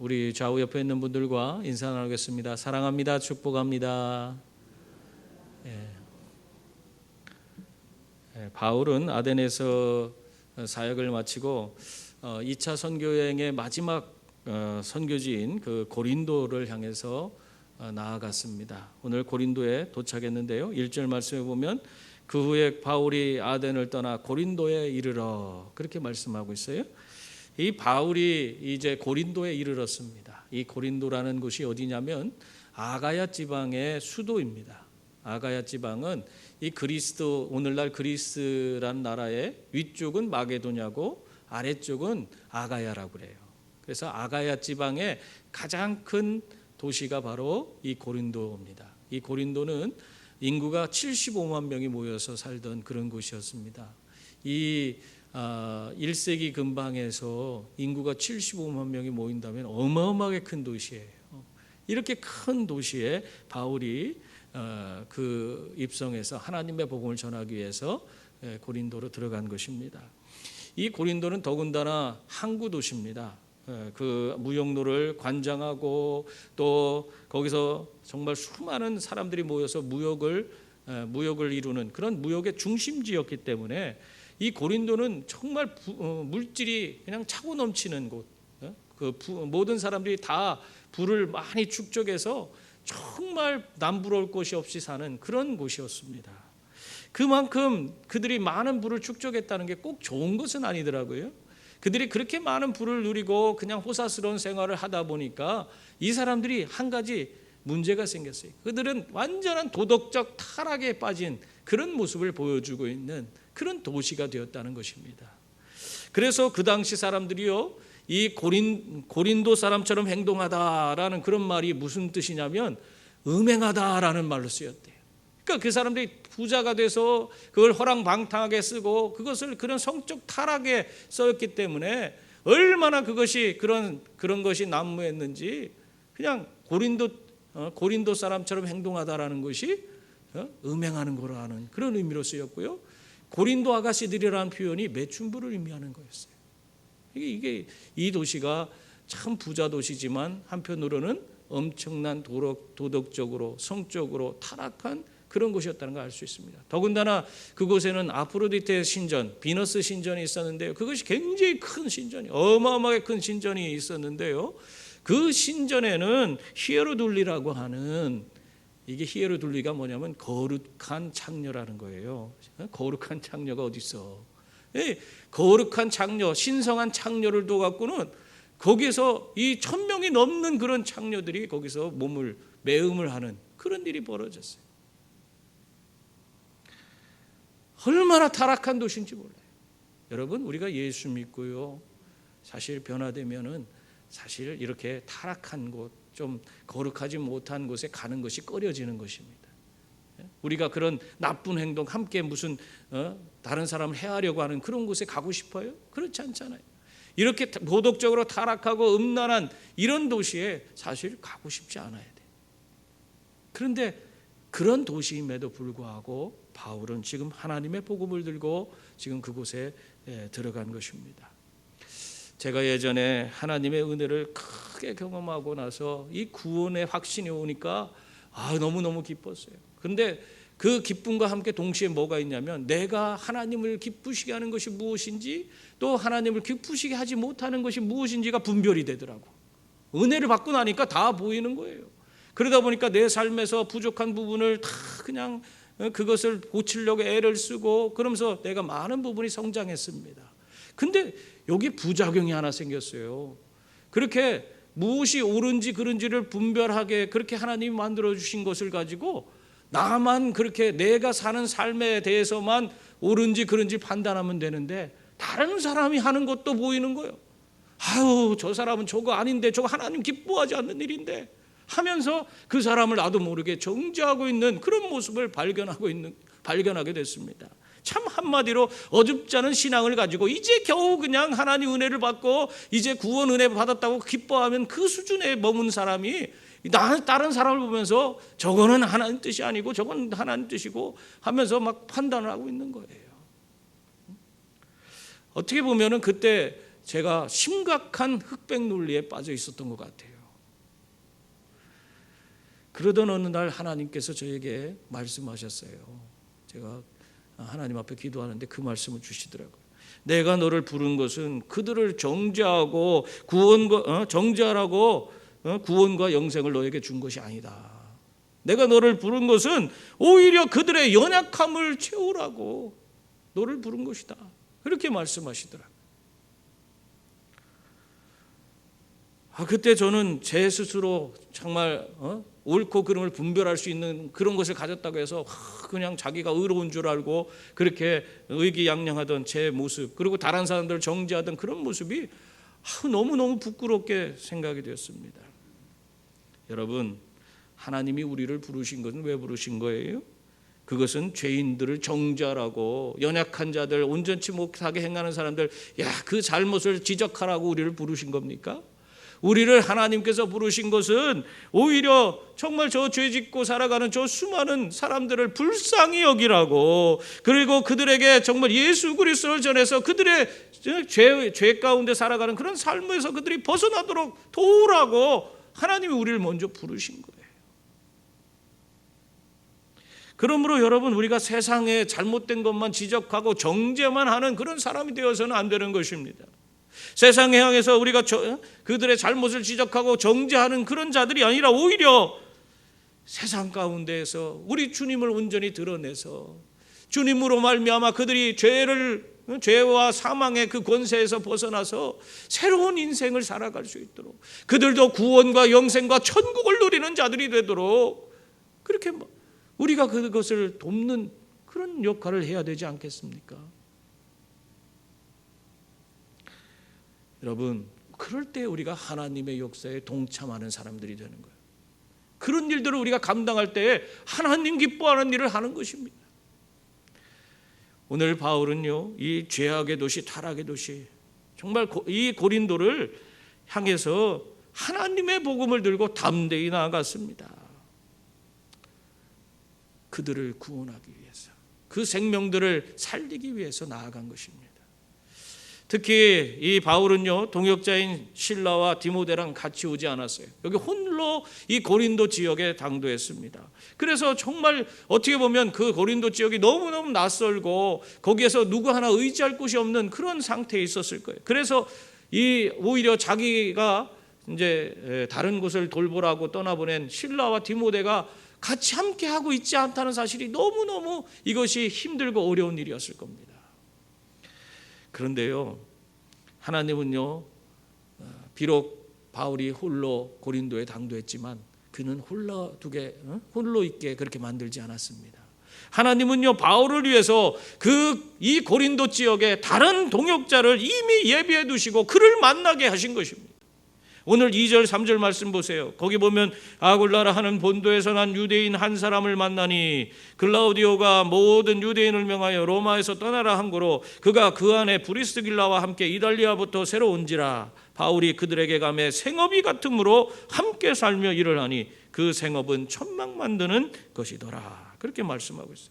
우리 좌우 옆에 있는 분들과 인사 나누겠습니다. 사랑합니다. 축복합니다. 바울은 아덴에서 사역을 마치고 2차 선교여행의 마지막 선교지인 그 고린도를 향해서 나아갔습니다. 오늘 고린도에 도착했는데요. 1절 말씀에 보면 그 후에 바울이 아덴을 떠나 고린도에 이르러 그렇게 말씀하고 있어요. 이 바울이 이제 고린도에 이르렀습니다. 이 고린도라는 곳이 어디냐면 아가야 지방의 수도입니다. 아가야 지방은 이 그리스도 오늘날 그리스라는 나라의 위쪽은 마게도냐고 아래쪽은 아가야라고 그래요. 그래서 아가야 지방의 가장 큰 도시가 바로 이 고린도입니다. 이 고린도는 인구가 75만 명이 모여서 살던 그런 곳이었습니다. 이 1세기 근방에서 인구가 75만 명이 모인다면 어마어마하게 큰 도시예요. 이렇게 큰 도시에 바울이 그 입성해서 하나님의 복음을 전하기 위해서 고린도로 들어간 것입니다. 이 고린도는 더군다나 항구 도시입니다. 그 무역로를 관장하고 또 거기서 정말 수많은 사람들이 모여서 무역을 이루는 그런 무역의 중심지였기 때문에 이 고린도는 정말 물질이 그냥 차고 넘치는 곳. 모든 사람들이 다 부를 많이 축적해서 정말 남부러울 것이 없이 사는 그런 곳이었습니다. 그만큼 그들이 많은 부를 축적했다는 게 꼭 좋은 것은 아니더라고요. 그들이 그렇게 많은 부를 누리고 그냥 호사스러운 생활을 하다 보니까 이 사람들이 한 가지 문제가 생겼어요. 그들은 완전한 도덕적 타락에 빠진 그런 모습을 보여주고 있는 그런 도시가 되었다는 것입니다. 그래서 그 당시 사람들이요, 이 고린도 사람처럼 행동하다라는 그런 말이 무슨 뜻이냐면 음행하다라는 말로 쓰였대요. 그러니까 그 사람들이 부자가 돼서 그걸 허랑방탕하게 쓰고 그것을 그런 성적 타락에 썼기 때문에 얼마나 그것이 그런 것이 난무했는지 그냥 고린도 사람처럼 행동하다라는 것이 음행하는 거라는 그런 의미로 쓰였고요. 고린도 아가씨들이라는 표현이 매춘부를 의미하는 거였어요. 이게 이 도시가 참 부자 도시지만 한편으로는 엄청난 도덕적으로 성적으로 타락한 그런 곳이었다는 걸 알 수 있습니다. 더군다나 그곳에는 아프로디테 신전, 비너스 신전이 있었는데요. 그것이 굉장히 큰 신전이, 어마어마하게 큰 신전이 있었는데요. 그 신전에는 히에로둘리라고 하는, 이게 히에로둘리가 뭐냐면 거룩한 창녀라는 거예요. 거룩한 창녀가 어디 있어? 거룩한 창녀, 신성한 창녀를 둬갖고는 거기서 이 1000명이 넘는 그런 창녀들이 거기서 매음을 하는 그런 일이 벌어졌어요. 얼마나 타락한 도시인지 몰라요. 여러분, 우리가 예수 믿고요, 사실 변화되면은 사실 이렇게 타락한 곳, 좀 거룩하지 못한 곳에 가는 것이 꺼려지는 것입니다. 우리가 그런 나쁜 행동, 함께 무슨 다른 사람을 해하려고 하는 그런 곳에 가고 싶어요? 그렇지 않잖아요. 이렇게 도덕적으로 타락하고 음란한 이런 도시에 사실 가고 싶지 않아야 돼요. 그런데 그런 도시임에도 불구하고 바울은 지금 하나님의 복음을 들고 지금 그곳에 들어간 것입니다. 제가 예전에 하나님의 은혜를 크게 경험하고 나서 이 구원의 확신이 오니까 너무너무 기뻤어요. 그런데 그 기쁨과 함께 동시에 뭐가 있냐면 내가 하나님을 기쁘시게 하는 것이 무엇인지 또 하나님을 기쁘시게 하지 못하는 것이 무엇인지가 분별이 되더라고. 은혜를 받고 나니까 다 보이는 거예요. 그러다 보니까 내 삶에서 부족한 부분을 다 그냥 그것을 고치려고 애를 쓰고 그러면서 내가 많은 부분이 성장했습니다. 근데 여기 부작용이 하나 생겼어요. 그렇게 무엇이 옳은지 그른지를 분별하게 그렇게 하나님이 만들어 주신 것을 가지고 나만 그렇게 내가 사는 삶에 대해서만 옳은지 그른지 판단하면 되는데 다른 사람이 하는 것도 보이는 거예요. 저 사람은 저거 아닌데, 저거 하나님 기뻐하지 않는 일인데 하면서 그 사람을 나도 모르게 정죄하고 있는 그런 모습을 발견하게 됐습니다. 참 한마디로 어줍지 않은 신앙을 가지고 이제 겨우 그냥 하나님 은혜를 받고 이제 구원 은혜 받았다고 기뻐하면 그 수준에 머문 사람이 다른 사람을 보면서 저거는 하나님 뜻이 아니고 저건 하나님 뜻이고 하면서 막 판단을 하고 있는 거예요. 어떻게 보면은 그때 제가 심각한 흑백 논리에 빠져 있었던 것 같아요. 그러던 어느 날 하나님께서 저에게 말씀하셨어요. 제가 하나님 앞에 기도하는데 그 말씀을 주시더라고요. 내가 너를 부른 것은 그들을 정죄하고 정죄하라고 구원과 영생을 너에게 준 것이 아니다. 내가 너를 부른 것은 오히려 그들의 연약함을 채우라고 너를 부른 것이다. 그렇게 말씀하시더라고요. 그때 저는 제 스스로 정말 옳고 그름을 분별할 수 있는 그런 것을 가졌다고 해서 그냥 자기가 의로운 줄 알고 그렇게 의기양양하던 제 모습, 그리고 다른 사람들을 정죄하던 그런 모습이 너무너무 부끄럽게 생각이 되었습니다. 여러분, 하나님이 우리를 부르신 것은 왜 부르신 거예요? 그것은 죄인들을 정죄하라고, 연약한 자들, 온전치 못하게 행하는 사람들, 그 잘못을 지적하라고 우리를 부르신 겁니까? 우리를 하나님께서 부르신 것은 오히려 정말 저 죄짓고 살아가는 저 수많은 사람들을 불쌍히 여기라고, 그리고 그들에게 정말 예수 그리스도를 전해서 그들의 죄 가운데 살아가는 그런 삶에서 그들이 벗어나도록 도우라고 하나님이 우리를 먼저 부르신 거예요. 그러므로 여러분, 우리가 세상에 잘못된 것만 지적하고 정죄만 하는 그런 사람이 되어서는 안 되는 것입니다. 세상에 향해서 우리가 그들의 잘못을 지적하고 정죄하는 그런 자들이 아니라 오히려 세상 가운데에서 우리 주님을 온전히 드러내서 주님으로 말미암아 그들이 죄와 사망의 그 권세에서 벗어나서 새로운 인생을 살아갈 수 있도록, 그들도 구원과 영생과 천국을 누리는 자들이 되도록 그렇게 우리가 그것을 돕는 그런 역할을 해야 되지 않겠습니까? 여러분, 그럴 때 우리가 하나님의 역사에 동참하는 사람들이 되는 거예요. 그런 일들을 우리가 감당할 때에 하나님 기뻐하는 일을 하는 것입니다. 오늘 바울은요, 이 죄악의 도시, 타락의 도시, 정말 이 고린도를 향해서 하나님의 복음을 들고 담대히 나아갔습니다. 그들을 구원하기 위해서, 그 생명들을 살리기 위해서 나아간 것입니다. 특히 이 바울은요, 동역자인 실라와 디모데랑 같이 오지 않았어요. 여기 홀로 이 고린도 지역에 당도했습니다. 그래서 정말 어떻게 보면 그 고린도 지역이 너무너무 낯설고 거기에서 누구 하나 의지할 곳이 없는 그런 상태에 있었을 거예요. 그래서 오히려 자기가 이제 다른 곳을 돌보라고 떠나보낸 실라와 디모데가 같이 함께 하고 있지 않다는 사실이 너무너무 이것이 힘들고 어려운 일이었을 겁니다. 그런데요, 하나님은요, 비록 바울이 홀로 고린도에 당도했지만 그는 홀로 있게 그렇게 만들지 않았습니다. 하나님은요, 바울을 위해서 이 고린도 지역에 다른 동역자를 이미 예비해 두시고 그를 만나게 하신 것입니다. 오늘 2절 3절 말씀 보세요. 거기 보면 아굴라라 하는 본도에서 난 유대인 한 사람을 만나니 글라우디오가 모든 유대인을 명하여 로마에서 떠나라 한 고로 그가 그 안에 브리스길라와 함께 이달리아부터 새로 온지라. 바울이 그들에게 가매 생업이 같음으로 함께 살며 일을 하니 그 생업은 천막 만드는 것이더라. 그렇게 말씀하고 있어요.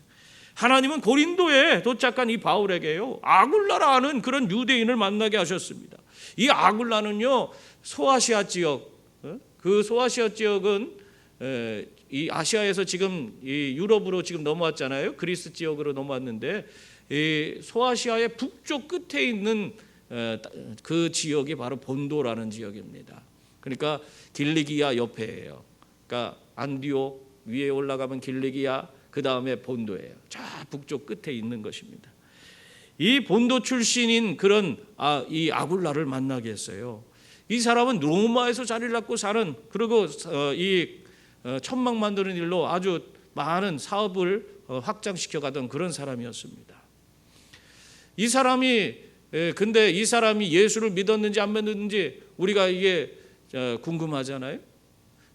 하나님은 고린도에 도착한 이 바울에게요, 아굴라라 하는 그런 유대인을 만나게 하셨습니다. 이 아굴라는요, 소아시아 지역, 그 소아시아 지역은 이 아시아에서 지금 이 유럽으로 지금 넘어왔잖아요. 그리스 지역으로 넘어왔는데 이 소아시아의 북쪽 끝에 있는 그 지역이 바로 본도라는 지역입니다. 그러니까 길리기아 옆에예요. 그러니까 안디옥 위에 올라가면 길리기아, 그 다음에 본도예요. 저 북쪽 끝에 있는 것입니다. 이 본도 출신인 그런 이 아굴라를 만나게 했어요. 이 사람은 로마에서 자리를 잡고 사는, 그리고 이 천막 만드는 일로 아주 많은 사업을 확장시켜 가던 그런 사람이었습니다. 이 사람이 근데 이 사람이 예수를 믿었는지 안 믿었는지 우리가 이게 궁금하잖아요.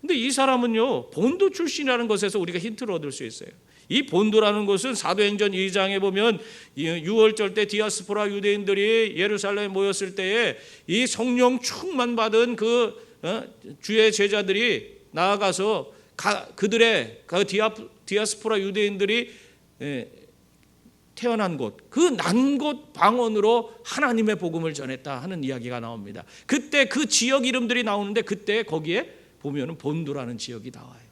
근데 이 사람은요, 본도 출신이라는 것에서 우리가 힌트를 얻을 수 있어요. 이 본도라는 것은 사도행전 2장에 보면 6월절 때 디아스포라 유대인들이 예루살렘에 모였을 때에 이 성령 충만 받은 그 주의 제자들이 나아가서 그들의 그 디아스포라 유대인들이 태어난 곳, 그 난 곳 방언으로 하나님의 복음을 전했다 하는 이야기가 나옵니다. 그때 그 지역 이름들이 나오는데 그때 거기에 보면은 본도라는 지역이 나와요.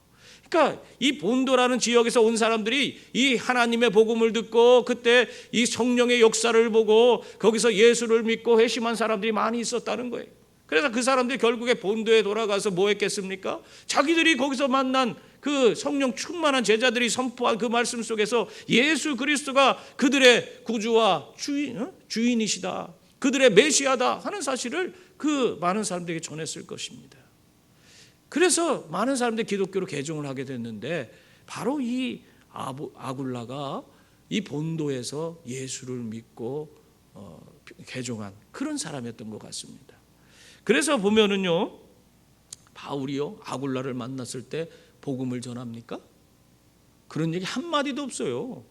그러니까 이 본도라는 지역에서 온 사람들이 이 하나님의 복음을 듣고 그때 이 성령의 역사를 보고 거기서 예수를 믿고 회심한 사람들이 많이 있었다는 거예요. 그래서 그 사람들이 결국에 본도에 돌아가서 뭐 했겠습니까? 자기들이 거기서 만난 그 성령 충만한 제자들이 선포한 그 말씀 속에서 예수 그리스도가 그들의 구주와 주인이시다, 그들의 메시아다 하는 사실을 그 많은 사람들에게 전했을 것입니다. 그래서 많은 사람들이 기독교로 개종을 하게 됐는데 바로 이 아굴라가 이 본도에서 예수를 믿고 개종한 그런 사람이었던 것 같습니다. 그래서 보면은요, 바울이요 아굴라를 만났을 때 복음을 전합니까? 그런 얘기 한마디도 없어요.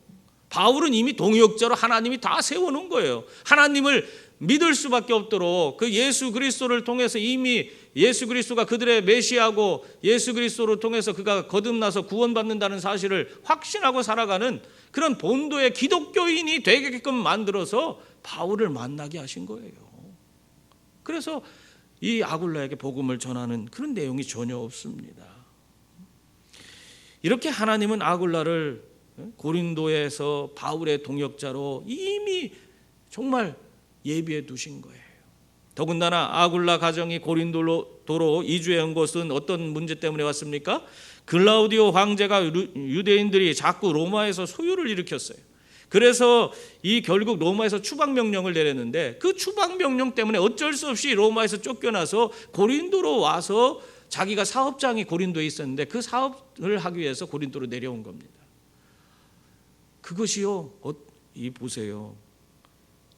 바울은 이미 동역자로 하나님이 다 세워놓은 거예요. 하나님을 믿을 수밖에 없도록 그 예수 그리스도를 통해서 이미 예수 그리스도가 그들의 메시아고 예수 그리스도를 통해서 그가 거듭나서 구원받는다는 사실을 확신하고 살아가는 그런 본도의 기독교인이 되게끔 만들어서 바울을 만나게 하신 거예요. 그래서 이 아굴라에게 복음을 전하는 그런 내용이 전혀 없습니다. 이렇게 하나님은 아굴라를 고린도에서 바울의 동역자로 이미 정말 예비해 두신 거예요. 더군다나 아굴라 가정이 고린도로 이주해 온 것은 어떤 문제 때문에 왔습니까? 글라우디오 황제가 유대인들이 자꾸 로마에서 소요를 일으켰어요. 그래서 이 결국 로마에서 추방명령을 내렸는데 그 추방명령 때문에 어쩔 수 없이 로마에서 쫓겨나서 고린도로 와서 자기가 사업장이 고린도에 있었는데 그 사업을 하기 위해서 고린도로 내려온 겁니다. 그것이요, 이 보세요.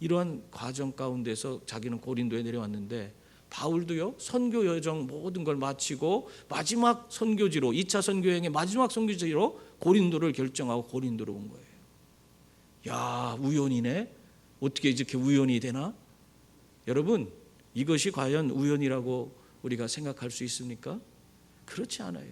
이러한 과정 가운데서 자기는 고린도에 내려왔는데 바울도요 선교 여정 모든 걸 마치고 마지막 선교지로 2차 선교여행의 마지막 선교지로 고린도를 결정하고 고린도로 온 거예요. 야, 우연이네. 어떻게 이렇게 우연이 되나? 여러분, 이것이 과연 우연이라고 우리가 생각할 수 있습니까? 그렇지 않아요.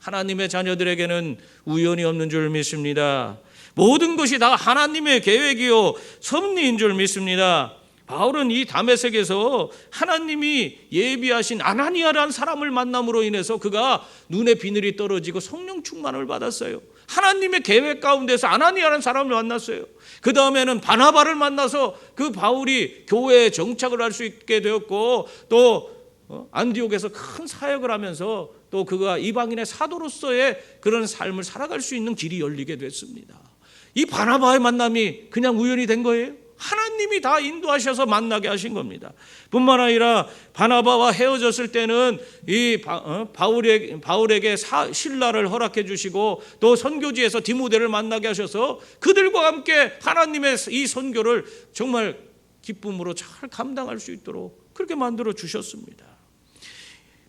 하나님의 자녀들에게는 우연이 없는 줄 믿습니다. 모든 것이 다 하나님의 계획이요 섭리인 줄 믿습니다. 바울은 이 다메섹에서 하나님이 예비하신 아나니아라는 사람을 만남으로 인해서 그가 눈에 비늘이 떨어지고 성령 충만을 받았어요. 하나님의 계획 가운데서 아나니아라는 사람을 만났어요. 그 다음에는 바나바를 만나서 그 바울이 교회에 정착을 할 수 있게 되었고 또 안디옥에서 큰 사역을 하면서 또 그가 이방인의 사도로서의 그런 삶을 살아갈 수 있는 길이 열리게 됐습니다. 이 바나바의 만남이 그냥 우연이 된 거예요? 하나님이 다 인도하셔서 만나게 하신 겁니다. 뿐만 아니라 바나바와 헤어졌을 때는 이 바울에게 신라를 허락해 주시고 또 선교지에서 디모데를 만나게 하셔서 그들과 함께 하나님의 이 선교를 정말 기쁨으로 잘 감당할 수 있도록 그렇게 만들어 주셨습니다.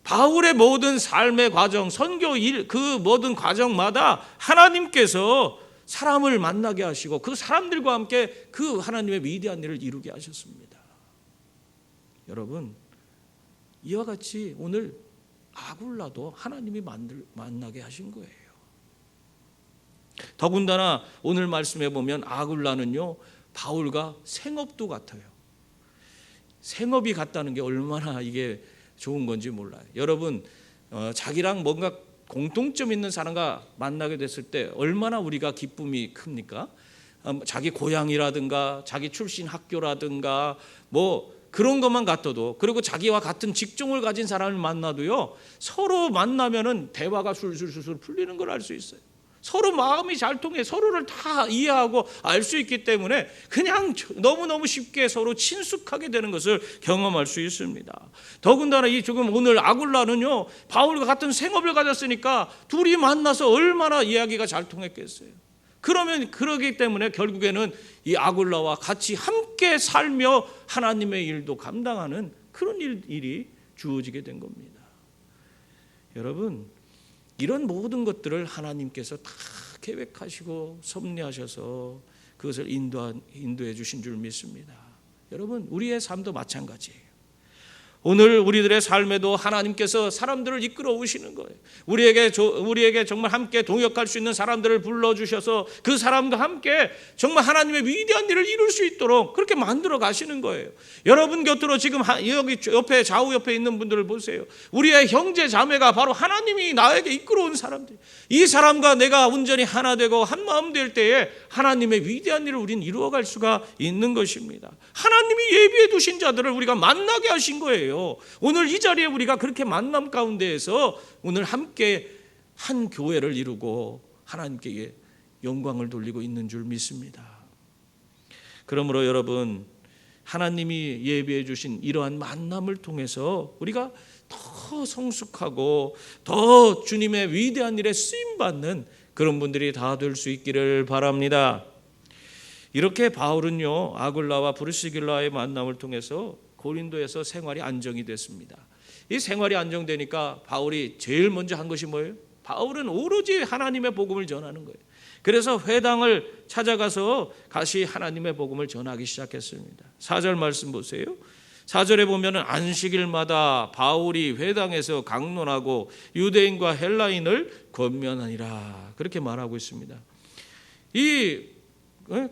바울의 모든 삶의 과정, 선교 일, 그 모든 과정마다 하나님께서 사람을 만나게 하시고 그 사람들과 함께 그 하나님의 위대한 일을 이루게 하셨습니다. 여러분, 이와 같이 오늘 아굴라도 하나님이 만나게 하신 거예요. 더군다나 오늘 말씀에 보면 아굴라는요 바울과 생업도 같아요. 생업이 같다는 게 얼마나 이게 좋은 건지 몰라요. 여러분, 자기랑 뭔가 공통점 있는 사람과 만나게 됐을 때 얼마나 우리가 기쁨이 큽니까? 자기 고향이라든가 자기 출신 학교라든가 뭐 그런 것만 같아도, 그리고 자기와 같은 직종을 가진 사람을 만나도요 서로 만나면은 대화가 술술술 풀리는 걸 알 수 있어요. 서로 마음이 잘 통해 서로를 다 이해하고 알 수 있기 때문에 그냥 너무너무 쉽게 서로 친숙하게 되는 것을 경험할 수 있습니다. 더군다나 이 지금 오늘 아굴라는요 바울과 같은 생업을 가졌으니까 둘이 만나서 얼마나 이야기가 잘 통했겠어요. 그러기 때문에 결국에는 이 아굴라와 같이 함께 살며 하나님의 일도 감당하는 그런 일이 주어지게 된 겁니다. 여러분, 이런 모든 것들을 하나님께서 다 계획하시고 섭리하셔서 그것을 인도해 주신 줄 믿습니다. 여러분, 우리의 삶도 마찬가지예요. 오늘 우리들의 삶에도 하나님께서 사람들을 이끌어 오시는 거예요. 우리에게 정말 함께 동역할 수 있는 사람들을 불러주셔서 그 사람과 함께 정말 하나님의 위대한 일을 이룰 수 있도록 그렇게 만들어 가시는 거예요. 여러분 곁으로 지금 여기 옆에 좌우 옆에 있는 분들을 보세요. 우리의 형제 자매가 바로 하나님이 나에게 이끌어 온 사람들. 이 사람과 내가 온전히 하나 되고 한 마음 될 때에 하나님의 위대한 일을 우리는 이루어갈 수가 있는 것입니다. 하나님이 예비해 두신 자들을 우리가 만나게 하신 거예요. 오늘 이 자리에 우리가 그렇게 만남 가운데에서 오늘 함께 한 교회를 이루고 하나님께 영광을 돌리고 있는 줄 믿습니다. 그러므로 여러분, 하나님이 예비해 주신 이러한 만남을 통해서 우리가 더 성숙하고 더 주님의 위대한 일에 쓰임받는 그런 분들이 다 될 수 있기를 바랍니다. 이렇게 바울은요, 아굴라와 브리스길라의 만남을 통해서 고린도에서 생활이 안정이 됐습니다. 이 생활이 안정되니까 바울이 제일 먼저 한 것이 뭐예요? 바울은 오로지 하나님의 복음을 전하는 거예요. 그래서 회당을 찾아가서 다시 하나님의 복음을 전하기 시작했습니다. 4절 말씀 보세요. 4절에 보면은 안식일마다 바울이 회당에서 강론하고 유대인과 헬라인을 권면하니라, 그렇게 말하고 있습니다. 이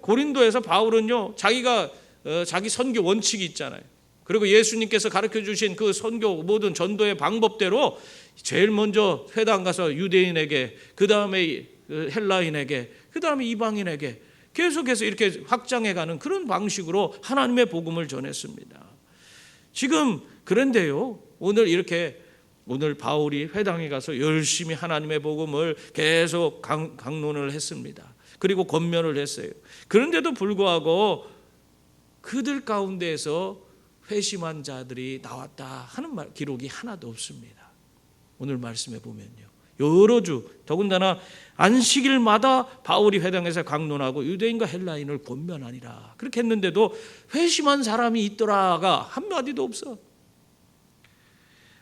고린도에서 바울은요, 자기 선교 원칙이 있잖아요. 그리고 예수님께서 가르쳐 주신 그 선교 모든 전도의 방법대로 제일 먼저 회당 가서 유대인에게, 그 다음에 헬라인에게, 그 다음에 이방인에게 계속해서 이렇게 확장해가는 그런 방식으로 하나님의 복음을 전했습니다. 지금 그런데요, 오늘 바울이 회당에 가서 열심히 하나님의 복음을 계속 강론을 했습니다. 그리고 권면을 했어요. 그런데도 불구하고 그들 가운데에서 회심한 자들이 나왔다 하는 기록이 하나도 없습니다. 오늘 말씀에 보면요, 여러 주, 더군다나 안식일마다 바울이 회당에서 강론하고 유대인과 헬라인을 권면하니라, 그렇게 했는데도 회심한 사람이 있더라가 한마디도 없어.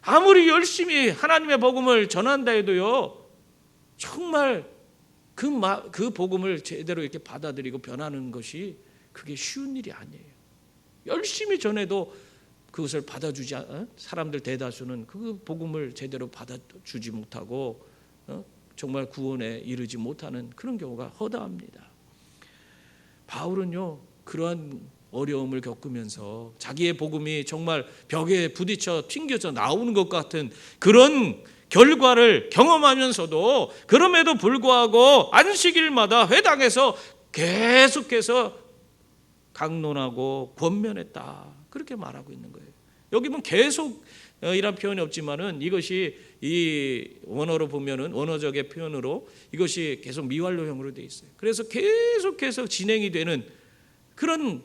아무리 열심히 하나님의 복음을 전한다 해도요, 정말 그 복음을 제대로 이렇게 받아들이고 변하는 것이 그게 쉬운 일이 아니에요. 열심히 전해도 그것을 받아주지 않은 사람들 대다수는 그 복음을 제대로 받아주지 못하고 정말 구원에 이르지 못하는 그런 경우가 허다합니다. 바울은요, 그러한 어려움을 겪으면서 자기의 복음이 정말 벽에 부딪혀 튕겨져 나오는 것 같은 그런 결과를 경험하면서도 그럼에도 불구하고 안식일마다 회당에서 계속해서 강론하고 권면했다, 그렇게 말하고 있는 거예요. 여기 보면 계속이란 표현이 없지만은 이것이 이 원어로 보면은 원어적의 표현으로 이것이 계속 미완료형으로 되어 있어요. 그래서 계속해서 진행이 되는 그런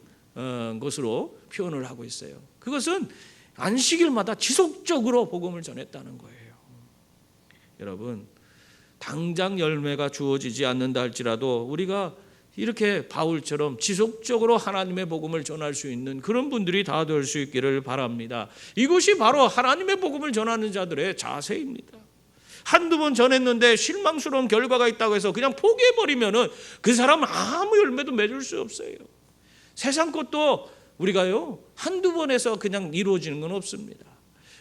것으로 표현을 하고 있어요. 그것은 안식일마다 지속적으로 복음을 전했다는 거예요. 여러분, 당장 열매가 주어지지 않는다 할지라도 우리가 이렇게 바울처럼 지속적으로 하나님의 복음을 전할 수 있는 그런 분들이 다 될 수 있기를 바랍니다. 이것이 바로 하나님의 복음을 전하는 자들의 자세입니다. 한두 번 전했는데 실망스러운 결과가 있다고 해서 그냥 포기해버리면은 그 사람은 아무 열매도 맺을 수 없어요. 세상 것도 우리가요, 한두 번 해서 그냥 이루어지는 건 없습니다.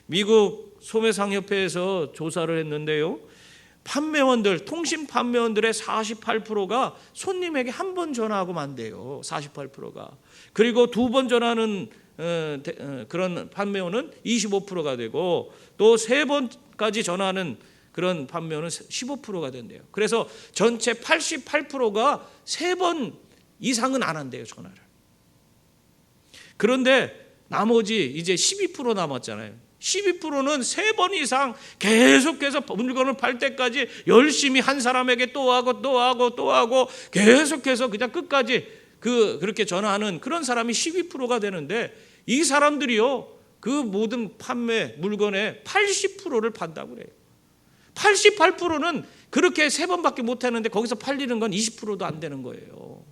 미국 소매상협회에서 조사를 했는데요, 통신 판매원들의 48%가 손님에게 한 번 전화하고 만대요. 48%가. 그리고 두 번 전화하는 그런 판매원은 25%가 되고, 또 세 번까지 전화하는 그런 판매원은 15%가 된대요. 그래서 전체 88%가 세 번 이상은 안 한대요, 전화를. 그런데 나머지 이제 12% 남았잖아요. 12%는 세 번 이상 계속해서 물건을 팔 때까지 열심히 한 사람에게 또 하고 계속해서 그냥 끝까지 그렇게 전화하는 그런 사람이 12%가 되는데, 이 사람들이요, 그 모든 판매 물건의 80%를 판다고 그래요. 88%는 그렇게 세 번밖에 못 하는데 거기서 팔리는 건 20%도 안 되는 거예요.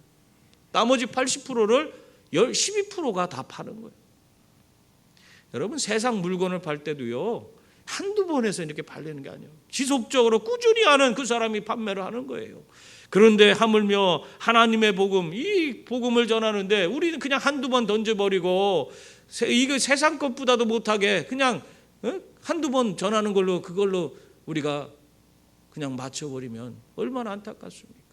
나머지 80%를 12%가 다 파는 거예요. 여러분, 세상 물건을 팔 때도요, 한두 번에서 이렇게 팔리는 게 아니에요. 지속적으로 꾸준히 하는 그 사람이 판매를 하는 거예요. 그런데 하물며 하나님의 복음, 이 복음을 전하는데 우리는 그냥 한두 번 던져버리고 이거 세상 것보다도 못하게 그냥 한두 번 전하는 걸로 그걸로 우리가 그냥 맞춰버리면 얼마나 안타깝습니까?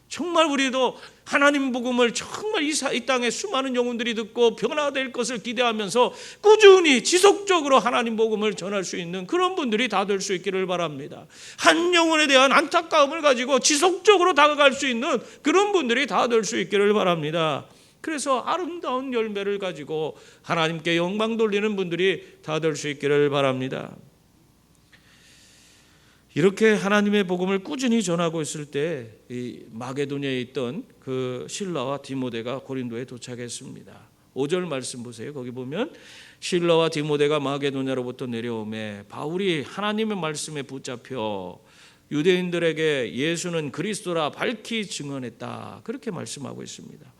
정말 우리도 하나님 복음을 정말 이 땅에 수많은 영혼들이 듣고 변화될 것을 기대하면서 꾸준히 지속적으로 하나님 복음을 전할 수 있는 그런 분들이 다 될 수 있기를 바랍니다. 한 영혼에 대한 안타까움을 가지고 지속적으로 다가갈 수 있는 그런 분들이 다 될 수 있기를 바랍니다. 그래서 아름다운 열매를 가지고 하나님께 영광 돌리는 분들이 다 될 수 있기를 바랍니다. 이렇게 하나님의 복음을 꾸준히 전하고 있을 때 이 마게도냐에 있던 그 실라와 디모데가 고린도에 도착했습니다. 5절 말씀 보세요. 거기 보면 실라와 디모데가 마게도냐로부터 내려오매 바울이 하나님의 말씀에 붙잡혀 유대인들에게 예수는 그리스도라 밝히 증언했다. 그렇게 말씀하고 있습니다.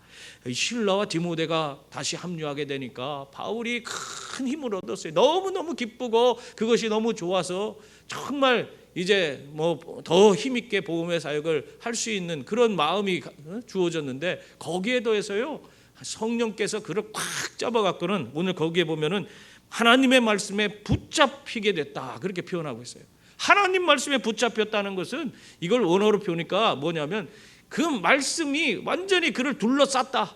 실라와 디모데가 다시 합류하게 되니까 바울이 큰 힘을 얻었어요. 너무너무 기쁘고 그것이 너무 좋아서 정말 이제 뭐 더 힘있게 복음의 사역을 할 수 있는 그런 마음이 주어졌는데 거기에 더해서요 성령께서 그를 꽉 잡아갖고는 오늘 거기에 보면은 하나님의 말씀에 붙잡히게 됐다 그렇게 표현하고 있어요. 하나님 말씀에 붙잡혔다는 것은 이걸 원어로 표현하니까 뭐냐면 그 말씀이 완전히 그를 둘러쌌다,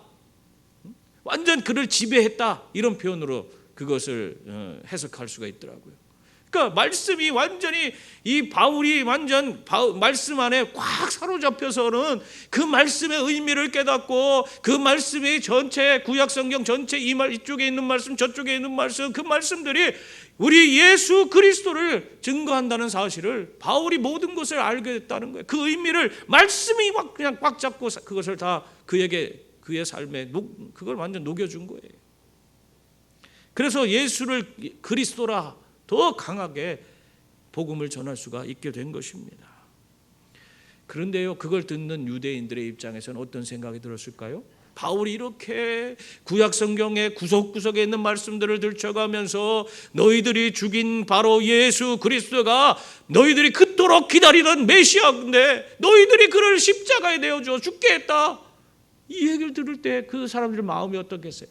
완전 그를 지배했다 이런 표현으로 그것을 해석할 수가 있더라고요. 그러니까 말씀이 완전히 이 바울이 완전 말씀 안에 꽉 사로잡혀서는 그 말씀의 의미를 깨닫고 그 말씀이 전체 구약 성경 전체 이쪽에 있는 말씀 저쪽에 있는 말씀 그 말씀들이 우리 예수 그리스도를 증거한다는 사실을 바울이 모든 것을 알게 됐다는 거예요. 그 의미를 말씀이 그냥 꽉 잡고 그것을 다 그에게 그의 삶에 그걸 완전 녹여준 거예요. 그래서 예수를 그리스도라 더 강하게 복음을 전할 수가 있게 된 것입니다. 그런데요, 그걸 듣는 유대인들의 입장에서는 어떤 생각이 들었을까요? 바울이 이렇게 구약 성경의 구석구석에 있는 말씀들을 들춰가면서 너희들이 죽인 바로 예수 그리스도가 너희들이 그토록 기다리던 메시아인데 너희들이 그를 십자가에 내어줘 죽게 했다. 이 얘기를 들을 때 그 사람들 마음이 어떻겠어요?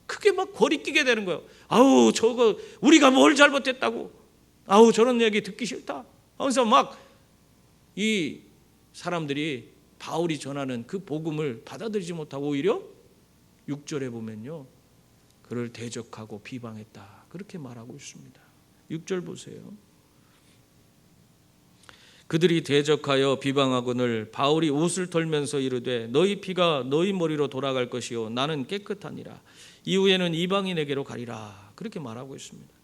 크게 막 거리끼게 되는 거예요. 아우 저거 우리가 뭘 잘못했다고, 아우 저런 얘기 듣기 싫다 하면서 막 이 사람들이 바울이 전하는 그 복음을 받아들이지 못하고 오히려 6절에 보면요 그를 대적하고 비방했다 그렇게 말하고 있습니다. 6절 보세요. 그들이 대적하여 비방하거늘 바울이 옷을 털면서 이르되 너희 피가 너희 머리로 돌아갈 것이요 나는 깨끗하니라. 이후에는 이방인에게로 가리라. 그렇게 말하고 있습니다.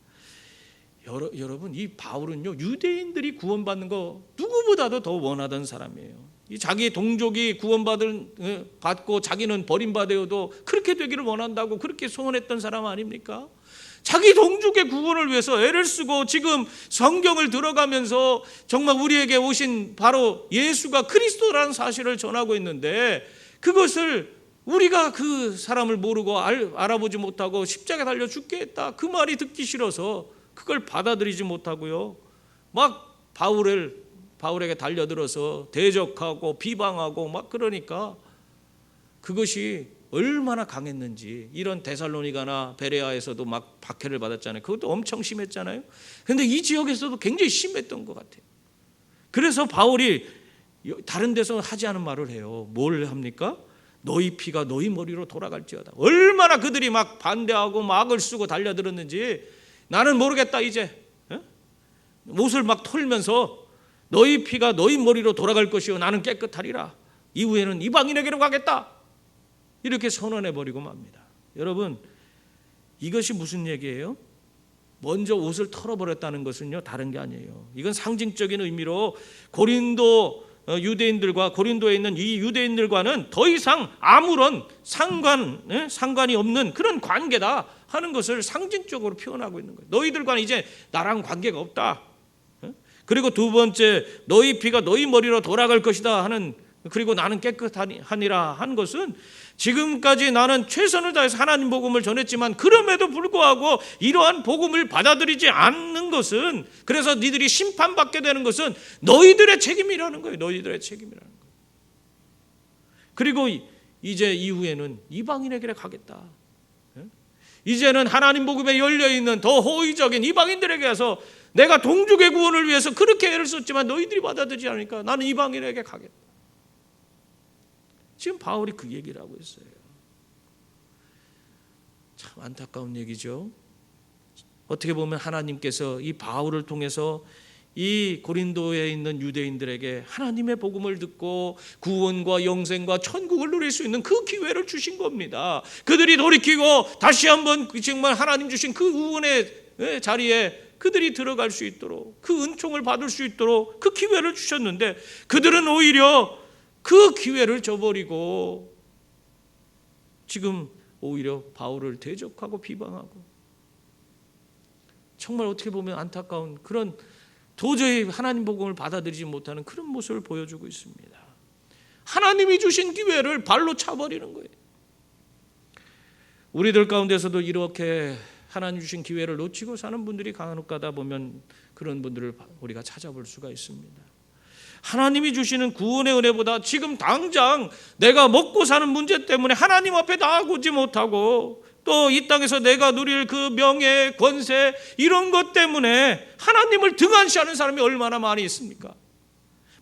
여러분 이 바울은요 유대인들이 구원받는 거 누구보다도 더 원하던 사람이에요. 이 자기 동족이 받고 자기는 버림받아도 그렇게 되기를 원한다고 그렇게 소원했던 사람 아닙니까? 자기 동족의 구원을 위해서 애를 쓰고 지금 성경을 들어가면서 정말 우리에게 오신 바로 예수가 그리스도라는 사실을 전하고 있는데 그것을 우리가 그 사람을 모르고 알아보지 못하고 십자가에 달려 죽게 했다 그 말이 듣기 싫어서 그걸 받아들이지 못하고요 막 바울에게 달려들어서 대적하고 비방하고 막 그러니까 그것이 얼마나 강했는지. 이런 데살로니가나 베레아에서도 막 박해를 받았잖아요. 그것도 엄청 심했잖아요. 그런데 이 지역에서도 굉장히 심했던 것 같아요. 그래서 바울이 다른 데서 하지 않은 말을 해요. 뭘 합니까? 너희 피가 너희 머리로 돌아갈지어다. 얼마나 그들이 막 반대하고 막을 쓰고 달려들었는지 나는 모르겠다 이제. 옷을 막 털면서 너희 피가 너희 머리로 돌아갈 것이요 나는 깨끗하리라. 이후에는 이방인에게로 가겠다. 이렇게 선언해버리고 맙니다. 여러분 이것이 무슨 얘기예요? 먼저 옷을 털어버렸다는 것은요 다른 게 아니에요. 이건 상징적인 의미로 고린도 유대인들과 고린도에 있는 이 유대인들과는 더 이상 아무런 상관이 없는 그런 관계다 하는 것을 상징적으로 표현하고 있는 거예요. 너희들과는 이제 나랑 관계가 없다. 그리고 두 번째 너희 피가 너희 머리로 돌아갈 것이다 하는, 그리고 나는 깨끗하니라 한 것은 지금까지 나는 최선을 다해서 하나님 복음을 전했지만 그럼에도 불구하고 이러한 복음을 받아들이지 않는 것은, 그래서 니들이 심판받게 되는 것은 너희들의 책임이라는 거예요. 너희들의 책임이라는 거예요. 그리고 이제 이후에는 이방인에게 가겠다. 이제는 하나님 복음에 열려있는 더 호의적인 이방인들에게 가서 내가 동족의 구원을 위해서 그렇게 애를 썼지만 너희들이 받아들이지 않으니까 나는 이방인에게 가겠다. 지금 바울이 그 얘기를 하고 있어요. 참 안타까운 얘기죠. 어떻게 보면 하나님께서 이 바울을 통해서 이 고린도에 있는 유대인들에게 하나님의 복음을 듣고 구원과 영생과 천국을 누릴 수 있는 그 기회를 주신 겁니다. 그들이 돌이키고 다시 한번 정말 하나님 주신 그 구원의 자리에 그들이 들어갈 수 있도록, 그 은총을 받을 수 있도록 그 기회를 주셨는데 그들은 오히려 그 기회를 저버리고 지금 오히려 바울을 대적하고 비방하고, 정말 어떻게 보면 안타까운 그런, 도저히 하나님 복음을 받아들이지 못하는 그런 모습을 보여주고 있습니다. 하나님이 주신 기회를 발로 차버리는 거예요. 우리들 가운데서도 이렇게 하나님 주신 기회를 놓치고 사는 분들이 간혹 가다 보면 그런 분들을 우리가 찾아볼 수가 있습니다. 하나님이 주시는 구원의 은혜보다 지금 당장 내가 먹고 사는 문제 때문에 하나님 앞에 나아오지 못하고, 또 이 땅에서 내가 누릴 그 명예, 권세 이런 것 때문에 하나님을 등한시하는 사람이 얼마나 많이 있습니까?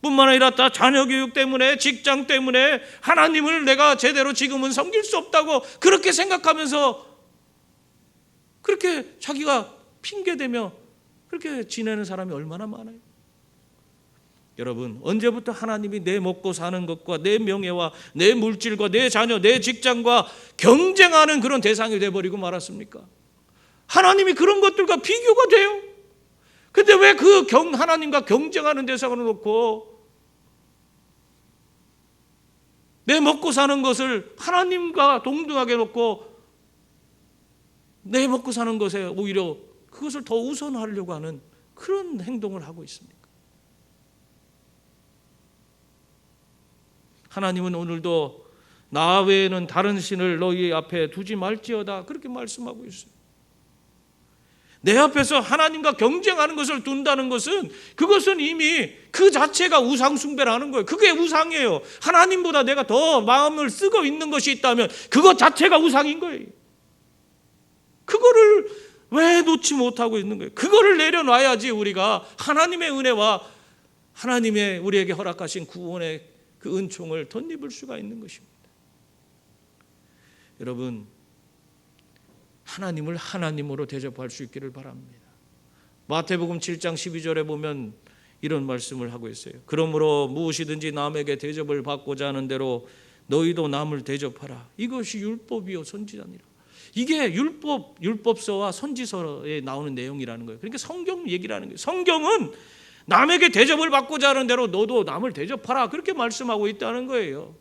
뿐만 아니라 다 자녀 교육 때문에, 직장 때문에 하나님을 내가 제대로 지금은 섬길 수 없다고 그렇게 생각하면서 그렇게 자기가 핑계대며 그렇게 지내는 사람이 얼마나 많아요. 여러분, 언제부터 하나님이 내 먹고 사는 것과 내 명예와 내 물질과 내 자녀, 내 직장과 경쟁하는 그런 대상이 되어버리고 말았습니까? 하나님이 그런 것들과 비교가 돼요. 근데 왜 그 하나님과 경쟁하는 대상으로 놓고 내 먹고 사는 것을 하나님과 동등하게 놓고 내 먹고 사는 것에 오히려 그것을 더 우선하려고 하는 그런 행동을 하고 있습니까? 하나님은 오늘도 나 외에는 다른 신을 너희 앞에 두지 말지어다 그렇게 말씀하고 있어요. 내 앞에서 하나님과 경쟁하는 것을 둔다는 것은, 그것은 이미 그 자체가 우상 숭배를 하는 거예요. 그게 우상이에요. 하나님보다 내가 더 마음을 쓰고 있는 것이 있다면 그것 자체가 우상인 거예요. 그거를 왜 놓지 못하고 있는 거예요? 그거를 내려놔야지 우리가 하나님의 은혜와 하나님의 우리에게 허락하신 구원의 그 은총을 덧입을 수가 있는 것입니다. 여러분, 하나님을 하나님으로 대접할 수 있기를 바랍니다. 마태복음 7장 12절에 보면 이런 말씀을 하고 있어요. 그러므로 무엇이든지 남에게 대접을 받고자 하는 대로 너희도 남을 대접하라. 이것이 율법이요 선지자니라. 이게 율법서와 선지서에 나오는 내용이라는 거예요. 그러니까 성경 얘기라는 거예요. 성경은 남에게 대접을 받고자 하는 대로 너도 남을 대접하라 그렇게 말씀하고 있다는 거예요.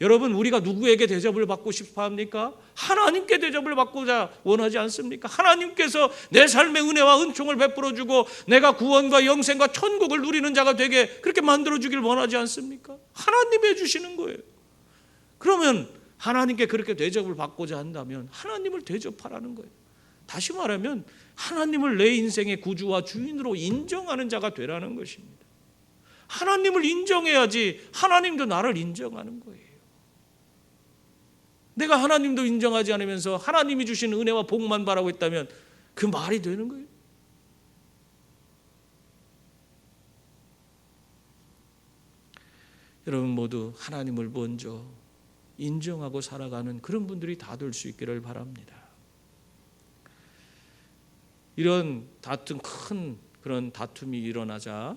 여러분, 우리가 누구에게 대접을 받고 싶어 합니까? 하나님께 대접을 받고자 원하지 않습니까? 하나님께서 내 삶의 은혜와 은총을 베풀어 주고 내가 구원과 영생과 천국을 누리는 자가 되게 그렇게 만들어 주길 원하지 않습니까? 하나님이 해주시는 거예요. 그러면 하나님께 그렇게 대접을 받고자 한다면 하나님을 대접하라는 거예요. 다시 말하면 하나님을 내 인생의 구주와 주인으로 인정하는 자가 되라는 것입니다. 하나님을 인정해야지 하나님도 나를 인정하는 거예요. 내가 하나님도 인정하지 않으면서 하나님이 주신 은혜와 복만 바라고 있다면 그 말이 되는 거예요. 여러분 모두 하나님을 먼저 인정하고 살아가는 그런 분들이 다 될 수 있기를 바랍니다. 이런 큰 그런 다툼이 일어나자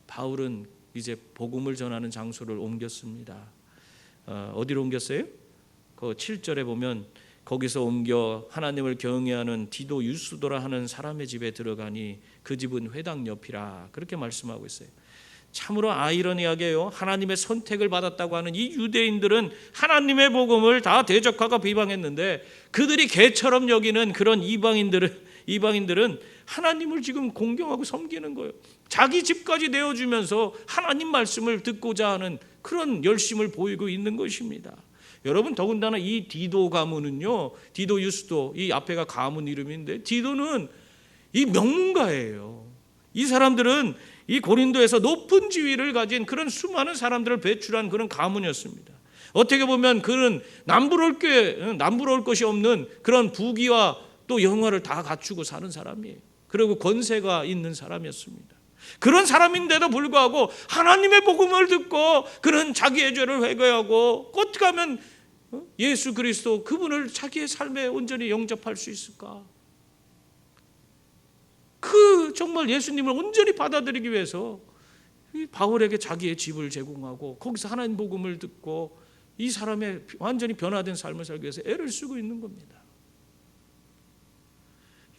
바울은 이제 복음을 전하는 장소를 옮겼습니다. 어디로 옮겼어요? 그 7절에 보면 거기서 옮겨 하나님을 경외하는 디도 유스도라 하는 사람의 집에 들어가니 그 집은 회당 옆이라 그렇게 말씀하고 있어요. 참으로 아이러니하게요, 하나님의 선택을 받았다고 하는 이 유대인들은 하나님의 복음을 다 대적하고 비방했는데 그들이 개처럼 여기는 그런 이방인들은 하나님을 지금 공경하고 섬기는 거예요. 자기 집까지 내어주면서 하나님 말씀을 듣고자 하는 그런 열심을 보이고 있는 것입니다. 여러분, 더군다나 이 디도 가문은요, 디도 유스도, 이 앞에가 가문 이름인데 디도는 이 명문가예요. 이 사람들은 이 고린도에서 높은 지위를 가진 그런 수많은 사람들을 배출한 그런 가문이었습니다. 어떻게 보면 그런 남부러울 것이 없는 그런 부귀와 또 영화를 다 갖추고 사는 사람이에요. 그리고 권세가 있는 사람이었습니다. 그런 사람인데도 불구하고 하나님의 복음을 듣고 그는 자기의 죄를 회개하고 어떻게 하면 예수 그리스도 그분을 자기의 삶에 온전히 영접할 수 있을까? 그 정말 예수님을 온전히 받아들이기 위해서 바울에게 자기의 집을 제공하고 거기서 하나님 복음을 듣고 이 사람의 완전히 변화된 삶을 살기 위해서 애를 쓰고 있는 겁니다.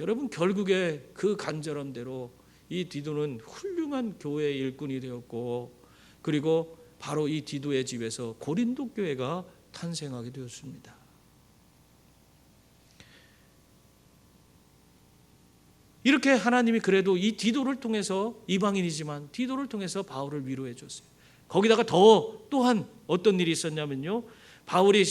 여러분, 결국에 그 간절함대로 이 디도는 훌륭한 교회의 일꾼이 되었고, 그리고 바로 이 디도의 집에서 고린도 교회가 탄생하게 되었습니다. 이렇게 하나님이 그래도 이 디도를 통해서, 이방인이지만 디도를 통해서 바울을 위로해 줬어요. 거기다가 또한 어떤 일이 있었냐면요, 바울이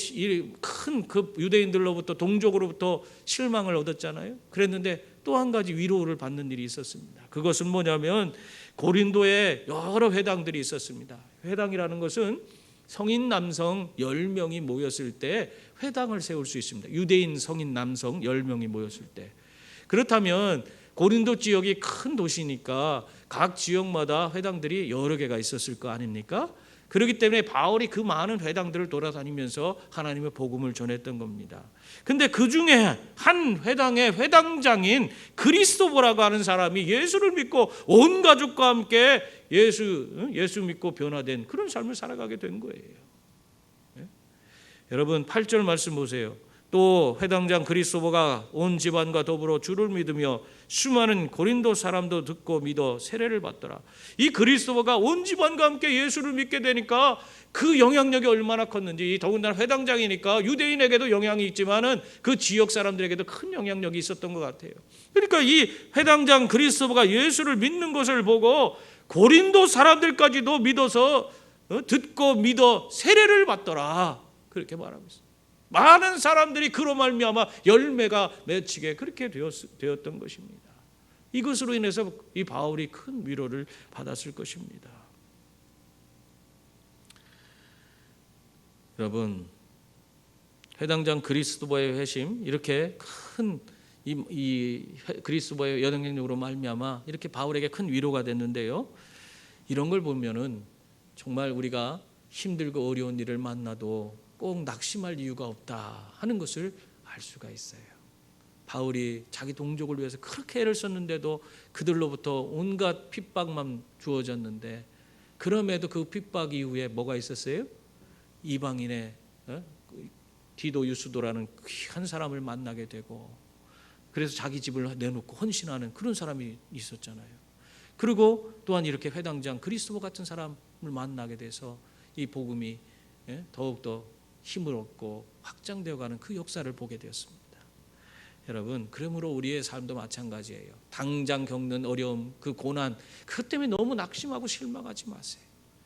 큰 그 유대인들로부터 동족으로부터 실망을 얻었잖아요. 그랬는데 또 한 가지 위로를 받는 일이 있었습니다. 그것은 뭐냐면 고린도에 여러 회당들이 있었습니다. 회당이라는 것은 성인 남성 10명이 모였을 때 회당을 세울 수 있습니다. 유대인 성인 남성 10명이 모였을 때. 그렇다면 고린도 지역이 큰 도시니까 각 지역마다 회당들이 여러 개가 있었을 거 아닙니까? 그렇기 때문에 바울이 그 많은 회당들을 돌아다니면서 하나님의 복음을 전했던 겁니다. 근데 그 중에 한 회당의 회당장인 그리스도보라고 하는 사람이 예수를 믿고 온 가족과 함께 예수 믿고 변화된 그런 삶을 살아가게 된 거예요. 네? 여러분 8절 말씀 보세요. 또 회당장 그리스도보가 온 집안과 더불어 주를 믿으며 수많은 고린도 사람도 듣고 믿어 세례를 받더라. 이 그리스도보가 온 집안과 함께 예수를 믿게 되니까 그 영향력이 얼마나 컸는지, 더군다나 회당장이니까 유대인에게도 영향이 있지만은 그 지역 사람들에게도 큰 영향력이 있었던 것 같아요. 그러니까 이 회당장 그리스도보가 예수를 믿는 것을 보고 고린도 사람들까지도 믿어서 듣고 믿어 세례를 받더라. 그렇게 말하고 있어요. 많은 사람들이 그로 말미암아 열매가 맺히게 그렇게 되었던 것입니다. 이것으로 인해서 이 바울이 큰 위로를 받았을 것입니다. 여러분, 회당장 그리스도보의 회심, 이렇게 큰 이 그리스도보의 영향력으로 말미암아 이렇게 바울에게 큰 위로가 됐는데요. 이런 걸 보면은 정말 우리가 힘들고 어려운 일을 만나도 꼭 낙심할 이유가 없다 하는 것을 알 수가 있어요. 바울이 자기 동족을 위해서 그렇게 애를 썼는데도 그들로부터 온갖 핍박만 주어졌는데, 그럼에도 그 핍박 이후에 뭐가 있었어요? 이방인의 디도 유스도라는 귀한 사람을 만나게 되고, 그래서 자기 집을 내놓고 헌신하는 그런 사람이 있었잖아요. 그리고 또한 이렇게 회당장 그리스도 같은 사람을 만나게 돼서 이 복음이 더욱더 힘을 얻고 확장되어가는 그 역사를 보게 되었습니다. 여러분, 그러므로 우리의 삶도 마찬가지예요. 당장 겪는 어려움, 그 고난, 그것 때문에 너무 낙심하고 실망하지 마세요.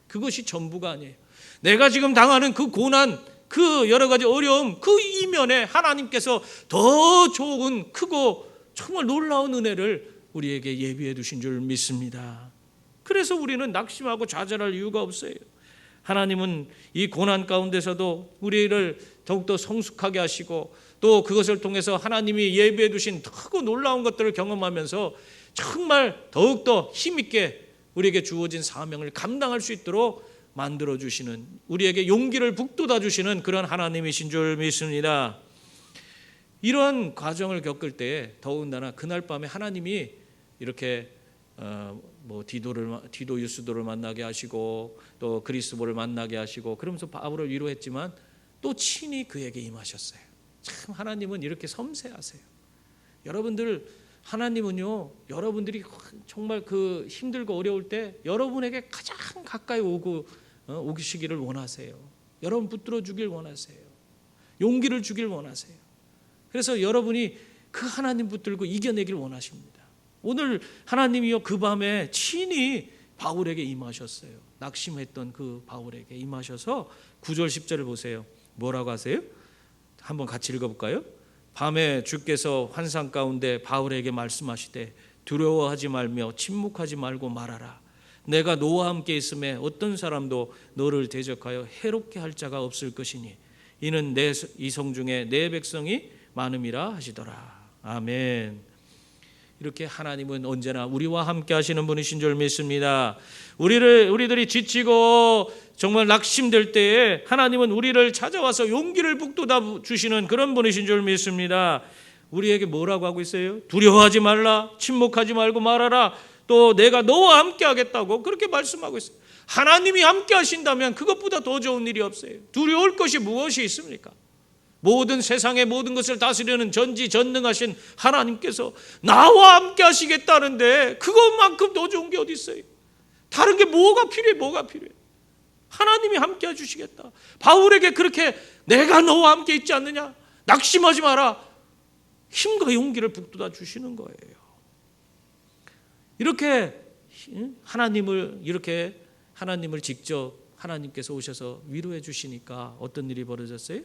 그것이 전부가 아니에요. 내가 지금 당하는 그 고난, 그 여러 가지 어려움, 그 이면에 하나님께서 더 좋은 크고 정말 놀라운 은혜를 우리에게 예비해 두신 줄 믿습니다. 그래서 우리는 낙심하고 좌절할 이유가 없어요. 하나님은 이 고난 가운데서도 우리를 더욱더 성숙하게 하시고, 또 그것을 통해서 하나님이 예비해 두신 크고 놀라운 것들을 경험하면서 정말 더욱더 힘있게 우리에게 주어진 사명을 감당할 수 있도록 만들어주시는, 우리에게 용기를 북돋아 주시는 그런 하나님이신 줄 믿습니다. 이런 과정을 겪을 때 더군다나 그날 밤에 하나님이 이렇게 디도 유스도를 만나게 하시고 또 그리스도를 만나게 하시고 그러면서 바울을 위로했지만 또 친히 그에게 임하셨어요. 참 하나님은 이렇게 섬세하세요. 여러분들, 하나님은요, 여러분들이 정말 그 힘들고 어려울 때 여러분에게 가장 가까이 오시기를 원하세요. 여러분 붙들어 주길 원하세요. 용기를 주길 원하세요. 그래서 여러분이 그 하나님 붙들고 이겨내길 원하십니다. 오늘 하나님이요, 그 밤에 친히 바울에게 임하셨어요. 낙심했던 그 바울에게 임하셔서 9절 10절을 보세요. 뭐라고 하세요? 한번 같이 읽어볼까요? 밤에 주께서 환상 가운데 바울에게 말씀하시되 두려워하지 말며 침묵하지 말고 말하라. 내가 너와 함께 있음에 어떤 사람도 너를 대적하여 해롭게 할 자가 없을 것이니 이는 내 이성 중에 내 백성이 많음이라 하시더라. 아멘. 이렇게 하나님은 언제나 우리와 함께 하시는 분이신 줄 믿습니다. 우리들이 지치고 정말 낙심될 때에 하나님은 우리를 찾아와서 용기를 북돋아 주시는 그런 분이신 줄 믿습니다. 우리에게 뭐라고 하고 있어요? 두려워하지 말라, 침묵하지 말고 말하라, 또 내가 너와 함께 하겠다고 그렇게 말씀하고 있어요. 하나님이 함께 하신다면 그것보다 더 좋은 일이 없어요. 두려울 것이 무엇이 있습니까? 모든 세상의 모든 것을 다스리는 전지전능하신 하나님께서 나와 함께 하시겠다는데 그것만큼 더 좋은 게 어디 있어요? 다른 게 뭐가 필요해? 하나님이 함께 해주시겠다. 바울에게 그렇게 내가 너와 함께 있지 않느냐? 낙심하지 마라. 힘과 용기를 북돋아 주시는 거예요. 이렇게 하나님을 직접 하나님께서 오셔서 위로해 주시니까 어떤 일이 벌어졌어요?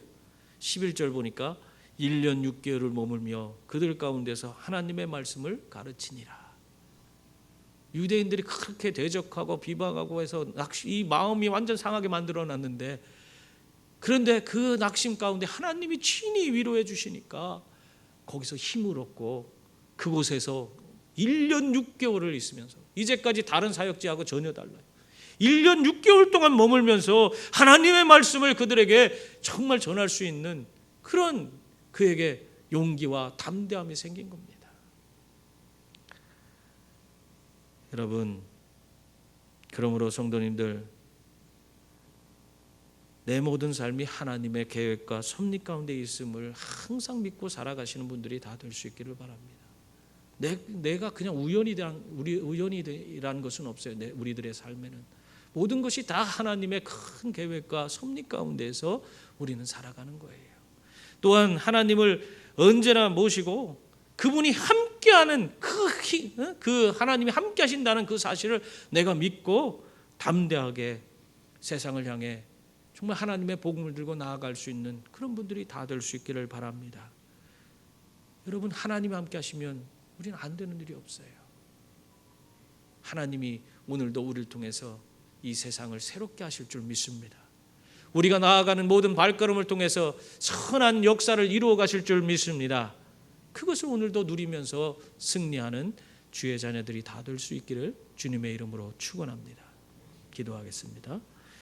11절 보니까 1년 6개월을 머물며 그들 가운데서 하나님의 말씀을 가르치니라. 유대인들이 그렇게 대적하고 비방하고 해서 이 마음이 완전 상하게 만들어놨는데, 그런데 그 낙심 가운데 하나님이 친히 위로해 주시니까 거기서 힘을 얻고 그곳에서 1년 6개월을 있으면서, 이제까지 다른 사역지하고 전혀 달라요. 1년 6개월 동안 머물면서 하나님의 말씀을 그들에게 정말 전할 수 있는 그런 그에게 용기와 담대함이 생긴 겁니다. 여러분, 그러므로 성도님들, 내 모든 삶이 하나님의 계획과 섭리 가운데 있음을 항상 믿고 살아가시는 분들이 다 될 수 있기를 바랍니다. 내가 그냥 우연이라는 것은 없어요. 우리들의 삶에는 모든 것이 다 하나님의 큰 계획과 섭리 가운데서 우리는 살아가는 거예요. 또한 하나님을 언제나 모시고 그분이 함께하는 그 하나님이 함께 하신다는 그 사실을 내가 믿고 담대하게 세상을 향해 정말 하나님의 복음을 들고 나아갈 수 있는 그런 분들이 다 될 수 있기를 바랍니다. 여러분, 하나님이 함께 하시면 우리는 안 되는 일이 없어요. 하나님이 오늘도 우리를 통해서 이 세상을 새롭게 하실 줄 믿습니다. 우리가 나아가는 모든 발걸음을 통해서 선한 역사를 이루어 가실 줄 믿습니다. 그것을 오늘도 누리면서 승리하는 주의 자녀들이 다 될 수 있기를 주님의 이름으로 축원합니다. 기도하겠습니다.